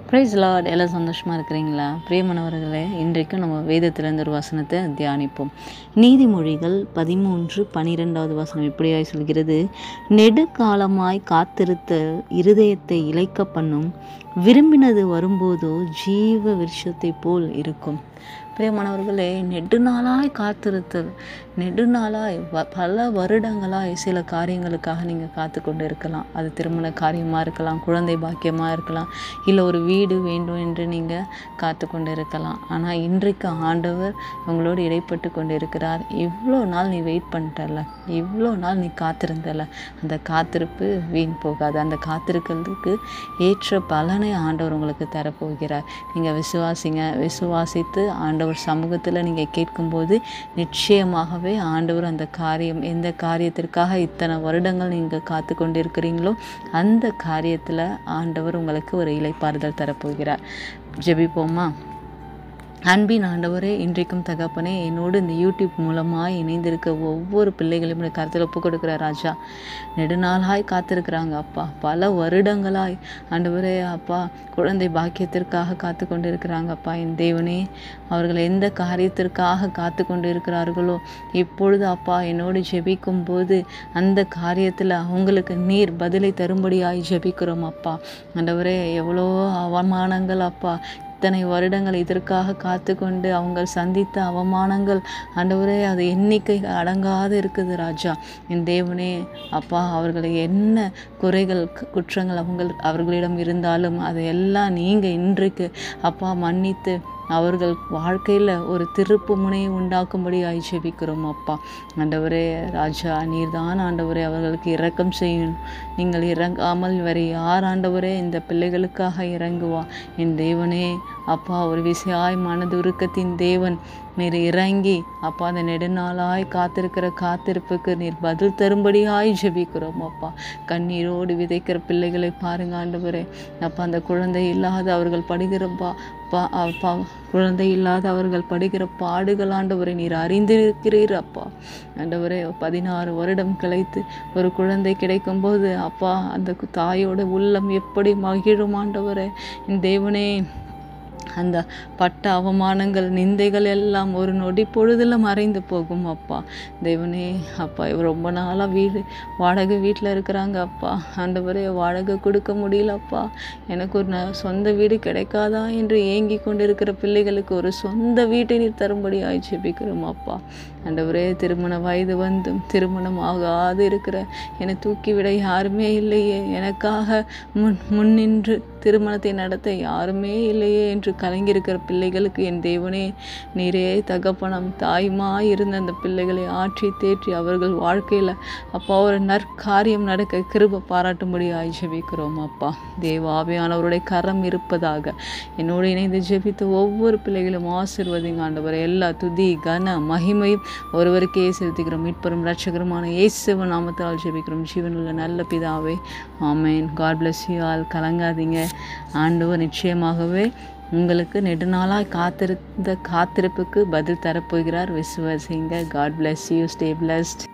Price Lord. எல்லாம் சந்தோஷமாக இருக்கிறீங்களா? பிரியமானவர்களே, இன்றைக்கும் நம்ம வேதத்திலிருந்து ஒரு வசனத்தை தியானிப்போம். நீதிமொழிகள் 13:12 வசனம் இப்படியாய் சொல்கிறது, நெடுகாலமாய் காத்திருத்த இருதயத்தை இளைக்க பண்ணும், விரும்பினது வரும்போதோ ஜீவ விருட்சத்தை போல் இருக்கும். பிரியமானவர்களே, நெடுநாளாய் காத்திருத்தல், நெடுநாளாய் பல வருடங்களாய் சில காரியங்களுக்காக நீங்கள் காத்து கொண்டு இருக்கலாம். அது திருமண காரியமாக இருக்கலாம், குழந்தை பாக்கியமாக இருக்கலாம், இல்லை ஒரு வீடு வேண்டும் என்று நீங்கள் காத்து கொண்டு இருக்கலாம். ஆனால் இன்றைக்கு ஆண்டவர் உங்களோடு இடைப்பட்டு கொண்டு இருக்கிறார். இவ்வளோ நாள் நீ வெயிட் பண்ணிட்டல, இவ்வளோ நாள் நீ காத்திருந்தல, அந்த காத்திருப்பு வீண் போகாது. அந்த காத்திருக்கிறதுக்கு ஏற்ற பலனை ஆண்டவர் உங்களுக்கு தரப்போகிறார். நீங்கள் விசுவாசித்து ஆண்டவர் சமூகத்தில் நீங்கள் கேட்கும்போது நிச்சயமாகவே ஆண்டவர் அந்த காரியம், எந்த காரியத்திற்காக இத்தனை வருடங்கள் நீங்கள் காத்து கொண்டு இருக்கிறீங்களோ அந்த காரியத்தில் ஆண்டவர் உங்களுக்கு ஒரு இளைப்பாறுதல் தரப்போகிறார். ஜெபிப்போமா? அன்பின் ஆண்டவரே, இன்றைக்கும் தகப்பனே, என்னோடு இந்த யூடியூப் மூலமாக இணைந்திருக்க ஒவ்வொரு பிள்ளைகளையும் இந்த கருத்தில் ஒப்பு கொடுக்குற ராஜா. நெடுநாளாய் காத்திருக்கிறாங்க அப்பா, பல வருடங்களாய் ஆண்டவரே அப்பா குழந்தை பாக்கியத்திற்காக காத்து கொண்டு இருக்கிறாங்க அப்பா. என் தேவனே, அவர்கள் எந்த காரியத்திற்காக காத்து கொண்டு இருக்கிறார்களோ இப்பொழுது அப்பா என்னோடு ஜெபிக்கும் போது அந்த காரியத்தில் அவங்களுக்கு நீர் பதிலை தரும்படியாய் ஜெபிக்கிறோம் அப்பா. ஆண்டவரே, எவ்வளோ அவமானங்கள் அப்பா, இத்தனை வருடங்கள் இதற்காக காத்து கொண்டு அவங்க சந்தித்த அவமானங்கள் ஆண்டவரே, அது எண்ணிக்கை அடங்காது இருக்குது ராஜா. என் தேவனே அப்பா, அவர்களை என்ன குறைகள் குற்றங்கள் அவர்களிடம் இருந்தாலும் அதையெல்லாம் நீங்கள் இன்றைக்கு அப்பா மன்னித்து அவர்கள் வாழ்க்கையில் ஒரு திருப்பு முனையை உண்டாக்கும்படி ஜெபிக்கிறோம் அப்பா. ஆண்டவரே ராஜா, நீர்தான் ஆண்டவரே அவர்களுக்கு இரக்கம் செய்யணும். நீங்கள் இறங்காமல் வேறு யார் ஆண்டவரே இந்த பிள்ளைகளுக்காக இறங்குவா? என் தேவனே அப்பா, ஒரு விசையாய் மனது உருக்கத்தின் தேவன், நீர் இறங்கி அப்பா அந்த நெடுநாளாய் காத்திருக்கிற காத்திருப்புக்கு நீர் பதில் தரும்படியாய் ஜெபிக்கிறோம் அப்பா. கண்ணீரோடு விதைக்கிற பிள்ளைகளை பாருங்க ஆண்டவரே அப்பா. அந்த குழந்தை இல்லாத அவர்கள் படுகிறப்பா அப்பா, குழந்தை இல்லாத அவர்கள் படுகிற பாடுகள் ஆண்டவரை நீர் அறிந்திருக்கிறீர் அப்பா. ஆண்டவரே, 16 வருடம் கழித்து ஒரு குழந்தை கிடைக்கும்போது அப்பா அந்த தாயோட உள்ளம் எப்படி மகிழும் ஆண்டவரே. என் தேவனே, அந்த பட்ட அவமானங்கள் நிந்தைகள் எல்லாம் ஒரு நொடி பொழுதில் மறைந்து போகும் அப்பா. தேவனே அப்பா, இவர் ரொம்ப நாளாக வாடகை வீட்டில் இருக்கிறாங்க அப்பா. ஆண்டவரே, வாடகை கொடுக்க முடியலப்பா, எனக்கு ஒரு சொந்த வீடு கிடைக்காதா என்று ஏங்கி கொண்டிருக்கிற பிள்ளைகளுக்கு ஒரு சொந்த வீட்டை நீர் தரும்படி ஜெபிக்கிறோம் அப்பா. ஆண்டவரே, திருமண வயது வந்தும் திருமணம் ஆகாது இருக்கிற என்னை தூக்கிவிட யாருமே இல்லையே, எனக்காக முன்னின்று திருமணத்தை நடத்த யாருமே இல்லையே என்று கலங்கியிருக்கிற பிள்ளைகளுக்கு என் தேவனே நீரே தகப்பனம் தாயுமாய் இருந்த அந்த பிள்ளைகளை ஆற்றி தேற்றி அவர்கள் வாழ்க்கையில் அப்பா ஒரு நற்காரியம் நடக்க கிருபை பாராட்டும்படி ஜெபிக்கிறோம் அப்பா. தேவாவியானவருடைய கரம் இருப்பதாக என்னோடு இணைந்து ஜெபித்த ஒவ்வொரு பிள்ளைகளும் ஆசீர்வதிங்க ஆண்டவர். எல்லா துதி கன மகிமையும் ஒருவருக்கே செலுத்துகிறோம். மீட்பரும் இரட்சகருமான இயேசுவின் நாமத்தால் ஜெபிக்கிறோம் ஜீவனுள்ள நல்ல பிதாவே, ஆமென். God bless you all. கலங்காதீங்க, ஆண்டவர் நிச்சயமாகவே உங்களுக்கு நெடுநாளாய் காத்திருந்த காத்திருப்புக்கு பதில் தரப்போகிறார். விசுவாசிங்க. God bless you. Stay blessed.